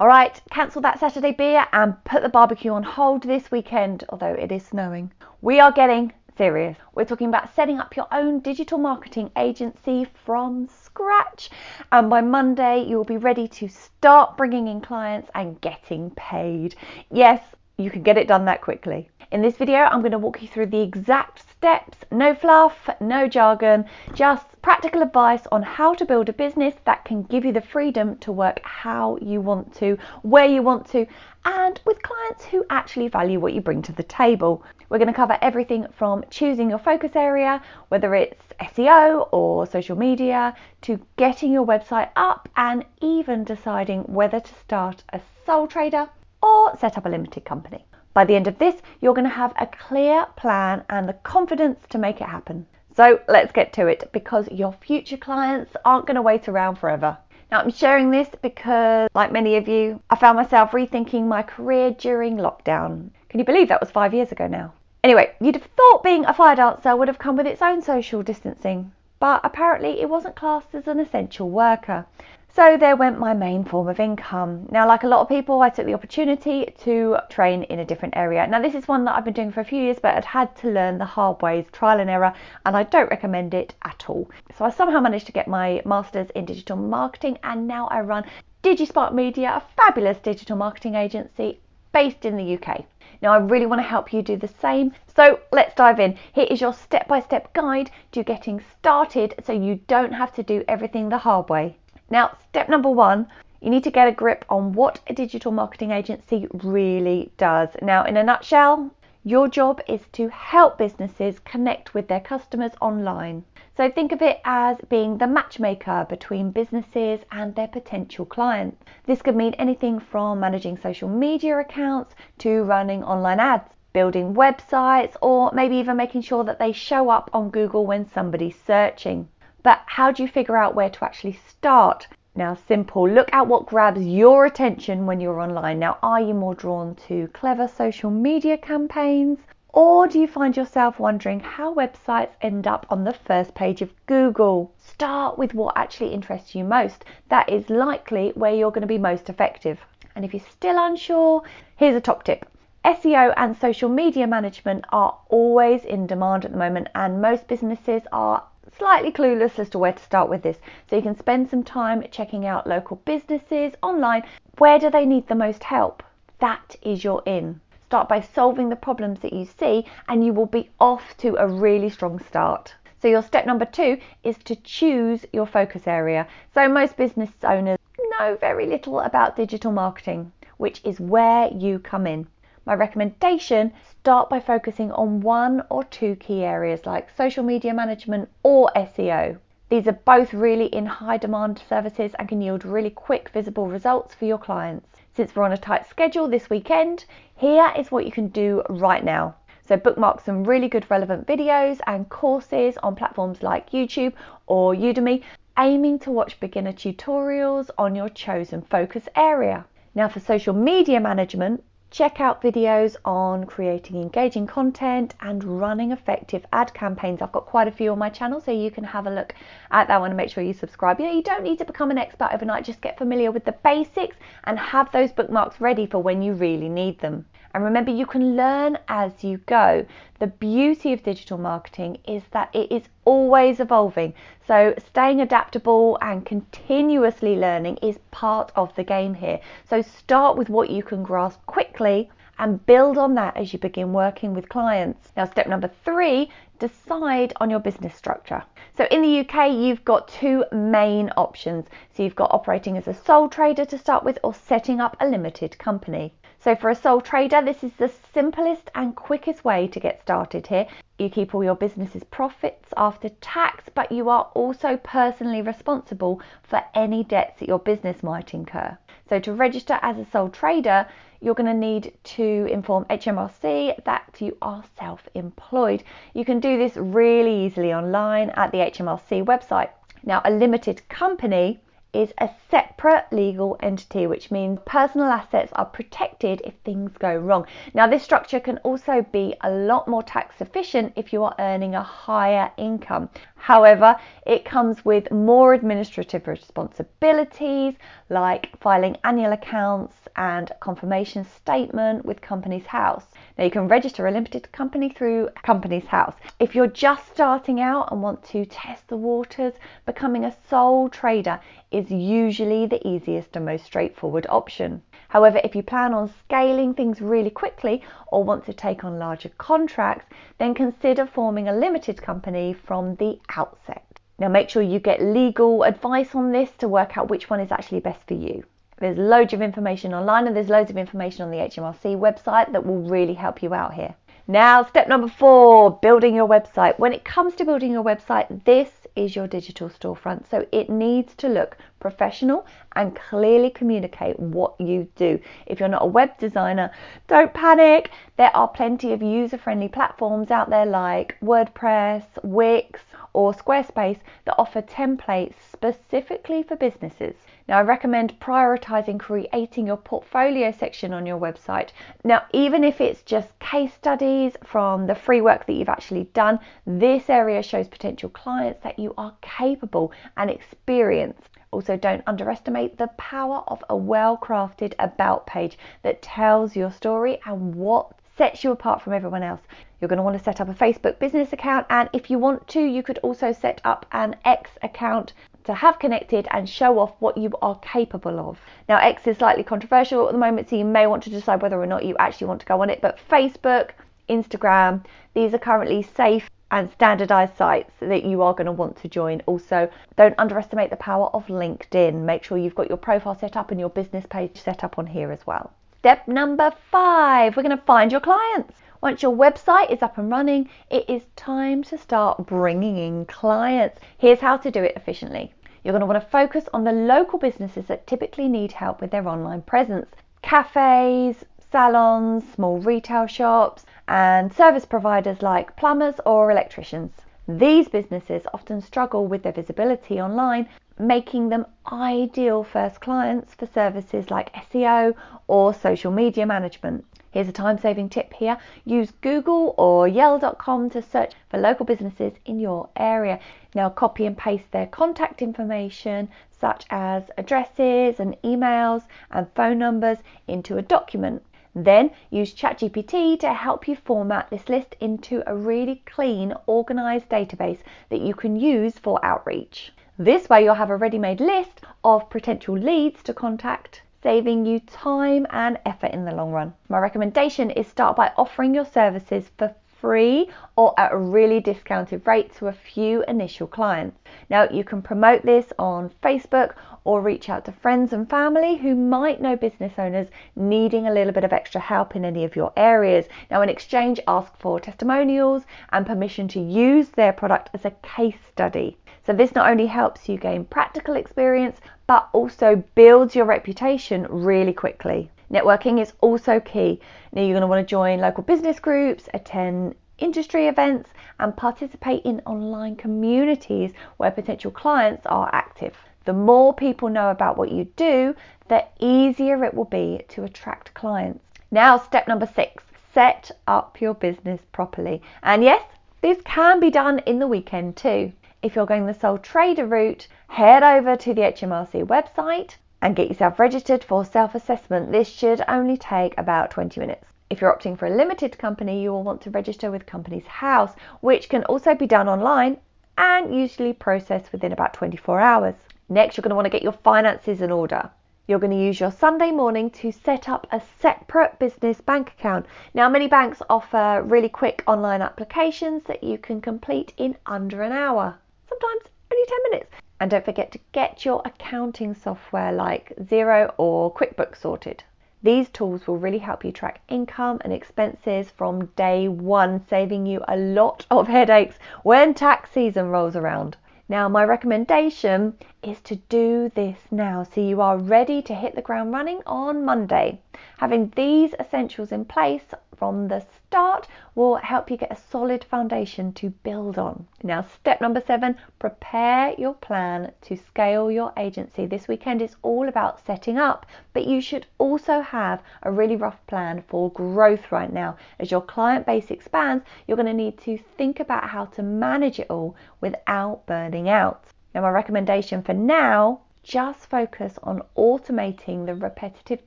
All right, cancel that Saturday beer and put the barbecue on hold this weekend, although it is snowing. We are getting serious. We're talking about setting up your own digital marketing agency from scratch. And by Monday, you'll be ready to start bringing in clients and getting paid. Yes, you can get it done that quickly. In this video, I'm going to walk you through the exact steps, no fluff, no jargon, just practical advice on how to build a business that can give you the freedom to work how you want to, where you want to, and with clients who actually value what you bring to the table. We're going to cover everything from choosing your focus area, whether it's SEO or social media, to getting your website up and even deciding whether to start a sole trader or set up a limited company. By the end of this, you're going to have a clear plan and the confidence to make it happen. So let's get to it, because your future clients aren't going to wait around forever. Now, I'm sharing this because, like many of you, I found myself rethinking my career during lockdown. Can you believe that was 5 years ago now? Anyway, you'd have thought being a fire dancer would have come with its own social distancing, but apparently it wasn't classed as an essential worker. So there went my main form of income. Now, like a lot of people, I took the opportunity to train in a different area. Now, this is one that I've been doing for a few years, but I'd had to learn the hard ways, trial and error, and I don't recommend it at all. So I somehow managed to get my master's in digital marketing, and now I run DigiSpark Media, a fabulous digital marketing agency based in the UK. Now, I really want to help you do the same. So let's dive in. Here is your step-by-step guide to getting started so you don't have to do everything the hard way. Now, step number one, you need to get a grip on what a digital marketing agency really does. Now, in a nutshell, your job is to help businesses connect with their customers online. So think of it as being the matchmaker between businesses and their potential clients. This could mean anything from managing social media accounts to running online ads, building websites, or maybe even making sure that they show up on Google when somebody's searching. But how do you figure out where to actually start? Now, simple. Look at what grabs your attention when you're online. Now, are you more drawn to clever social media campaigns? Or do you find yourself wondering how websites end up on the first page of Google? Start with what actually interests you most. That is likely where you're going to be most effective. And if you're still unsure, here's a top tip. SEO and social media management are always in demand at the moment, and most businesses are slightly clueless as to where to start with this. So you can spend some time checking out local businesses online. Where do they need the most help? That is your in. Start by solving the problems that you see, and you will be off to a really strong start. So your step number two is to choose your focus area. So most business owners know very little about digital marketing, which is where you come in. My recommendation, start by focusing on one or two key areas like social media management or SEO. These are both really in high demand services and can yield really quick visible results for your clients. Since we're on a tight schedule this weekend, here is what you can do right now. So bookmark some really good relevant videos and courses on platforms like YouTube or Udemy, aiming to watch beginner tutorials on your chosen focus area. Now, for social media management, check out videos on creating engaging content and running effective ad campaigns. I've got quite a few on my channel, so you can have a look at that one and make sure you subscribe. You don't need to become an expert overnight, just get familiar with the basics and have those bookmarks ready for when you really need them. And remember, you can learn as you go. The beauty of digital marketing is that it is always evolving. So staying adaptable and continuously learning is part of the game here. So start with what you can grasp quickly and build on that as you begin working with clients. Now, step number three, decide on your business structure. So in the UK, you've got two main options. So you've got operating as a sole trader to start with, or setting up a limited company. So for a sole trader, this is the simplest and quickest way to get started here. You keep all your business's profits after tax, but you are also personally responsible for any debts that your business might incur. So to register as a sole trader, you're going to need to inform HMRC that you are self-employed. You can do this really easily online at the HMRC website. Now, a limited company is a separate legal entity, which means personal assets are protected if things go wrong. Now, this structure can also be a lot more tax efficient if you are earning a higher income. However, it comes with more administrative responsibilities like filing annual accounts and confirmation statement with Companies House. Now, you can register a limited company through Companies House. If you're just starting out and want to test the waters, becoming a sole trader is usually the easiest and most straightforward option. However, if you plan on scaling things really quickly or want to take on larger contracts, then consider forming a limited company from the outset. Now, make sure you get legal advice on this to work out which one is actually best for you. There's loads of information online and there's loads of information on the HMRC website that will really help you out here. Now, step number 4, building your website. When it comes to building your website, this is your digital storefront. So it needs to look professional and clearly communicate what you do. If you're not a web designer, don't panic. There are plenty of user-friendly platforms out there like WordPress, Wix, or Squarespace that offer templates specifically for businesses. Now, I recommend prioritizing creating your portfolio section on your website. Now, even if it's just case studies from the free work that you've actually done, this area shows potential clients that you are capable and experienced. Also, don't underestimate the power of a well-crafted about page that tells your story and what sets you apart from everyone else. You're going to want to set up a Facebook business account, and if you want to, you could also set up an X account to have connected and show off what you are capable of. Now, X is slightly controversial at the moment, so you may want to decide whether or not you actually want to go on it, but Facebook, Instagram, these are currently safe and standardized sites that you are going to want to join. Also, don't underestimate the power of LinkedIn. Make sure you've got your profile set up and your business page set up on here as well. Step number 5, we're going to find your clients. Once your website is up and running, it is time to start bringing in clients. Here's how to do it efficiently. You're going to want to focus on the local businesses that typically need help with their online presence. Cafes, salons, small retail shops, and service providers like plumbers or electricians. These businesses often struggle with their visibility online, making them ideal first clients for services like SEO or social media management. Here's a time-saving tip here. Use Google or Yell.com to search for local businesses in your area. Now, copy and paste their contact information, such as addresses and emails and phone numbers, into a document. Then use ChatGPT to help you format this list into a really clean, organized database that you can use for outreach. This way you'll have a ready-made list of potential leads to contact, saving you time and effort in the long run. My recommendation is start by offering your services for free or at a really discounted rate to a few initial clients. Now, you can promote this on Facebook or reach out to friends and family who might know business owners needing a little bit of extra help in any of your areas. Now, in exchange, ask for testimonials and permission to use their product as a case study. So this not only helps you gain practical experience, but also builds your reputation really quickly. Networking is also key. Now, you're going to want to join local business groups, attend industry events, and participate in online communities where potential clients are active. The more people know about what you do, the easier it will be to attract clients. Now, step number 6, set up your business properly. And yes, this can be done in the weekend too. If you're going the sole trader route, head over to the HMRC website and get yourself registered for self-assessment. This should only take about 20 minutes. If you're opting for a limited company, you will want to register with Companies House, which can also be done online and usually processed within about 24 hours. Next, you're going to want to get your finances in order. You're going to use your Sunday morning to set up a separate business bank account. Now, many banks offer really quick online applications that you can complete in under an hour, sometimes only 10 minutes. And don't forget to get your accounting software like Xero or QuickBooks sorted. These tools will really help you track income and expenses from day one, saving you a lot of headaches when tax season rolls around. Now, my recommendation is to do this now so you are ready to hit the ground running on Monday. Having these essentials in place from the start will help you get a solid foundation to build on. Now, step number 7, prepare your plan to scale your agency. This weekend is all about setting up, but you should also have a really rough plan for growth right now. As your client base expands, you're going to need to think about how to manage it all without burning out. Now, my recommendation for now, just focus on automating the repetitive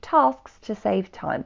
tasks to save time.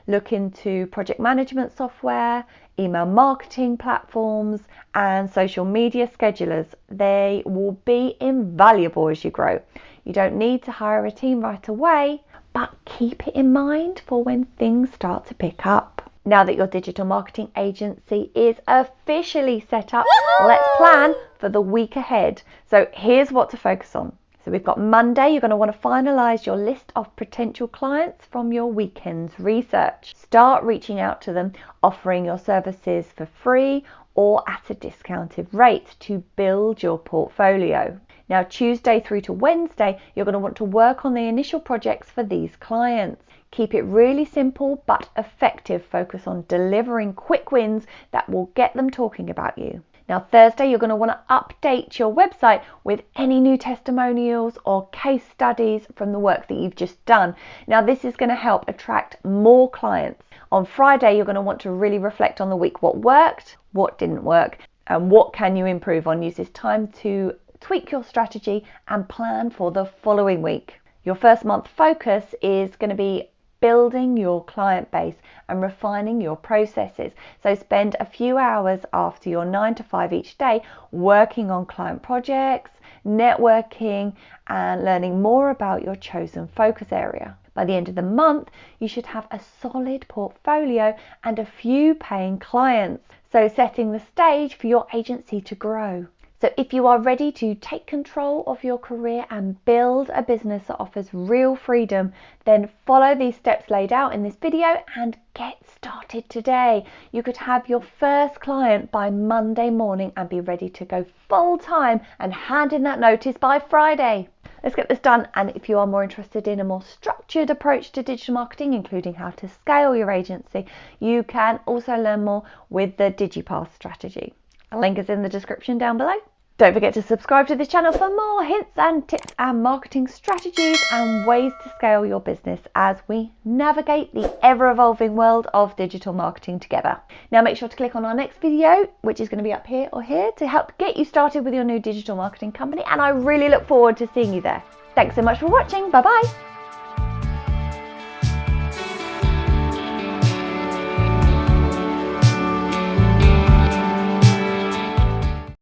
Look into project management software, email marketing platforms, and social media schedulers. They will be invaluable as you grow. You don't need to hire a team right away, but keep it in mind for when things start to pick up. Now that your digital marketing agency is officially set up, let's plan for the week ahead. So here's what to focus on. So we've got Monday, you're going to want to finalise your list of potential clients from your weekend's research. Start reaching out to them, offering your services for free or at a discounted rate to build your portfolio. Now, Tuesday through to Wednesday, you're going to want to work on the initial projects for these clients. Keep it really simple but effective. Focus on delivering quick wins that will get them talking about you. Now, Thursday, you're going to want to update your website with any new testimonials or case studies from the work that you've just done. Now, this is going to help attract more clients. On Friday, you're going to want to really reflect on the week. What worked, what didn't work, and what can you improve on. Use this time to tweak your strategy and plan for the following week. Your first month focus is going to be building your client base and refining your processes. So spend a few hours after your 9 to 5 each day working on client projects, networking, and learning more about your chosen focus area. By the end of the month, you should have a solid portfolio and a few paying clients. So setting the stage for your agency to grow. So if you are ready to take control of your career and build a business that offers real freedom, then follow these steps laid out in this video and get started today. You could have your first client by Monday morning and be ready to go full time and hand in that notice by Friday. Let's get this done. And if you are more interested in a more structured approach to digital marketing, including how to scale your agency, you can also learn more with the DigiPath strategy. A link is in the description down below. Don't forget to subscribe to this channel for more hints and tips and marketing strategies and ways to scale your business as we navigate the ever-evolving world of digital marketing together. Now make sure to click on our next video, which is going to be up here or here, to help get you started with your new digital marketing company, and I really look forward to seeing you there. Thanks so much for watching. Bye bye.